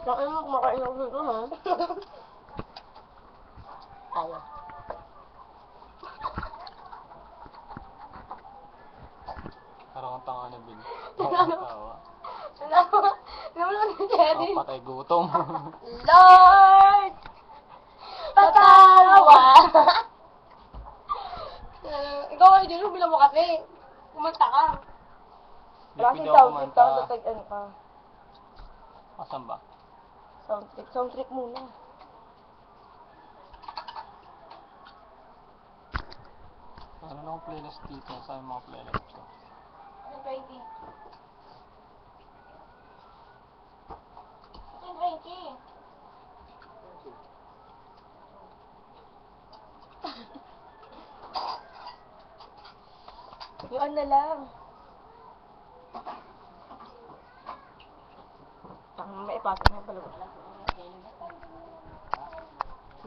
Saan mo kumakain ako dito, ha? Tayo. Parang ang tanga na Bill. Tawa. Naman si Jerry. Patay gutom. Lord! Patawa! Ikaw ay dito, bilang mo kasi. Kumanta ka. Wala Hindi si ako sound trick kumanta. ka, tatag ano ka. Asan ba? Sound trick muna. Ano na akong playlist dito? Saan yung mga playlist ko? 20. 20. Yung ano lang. May ipasok na pala.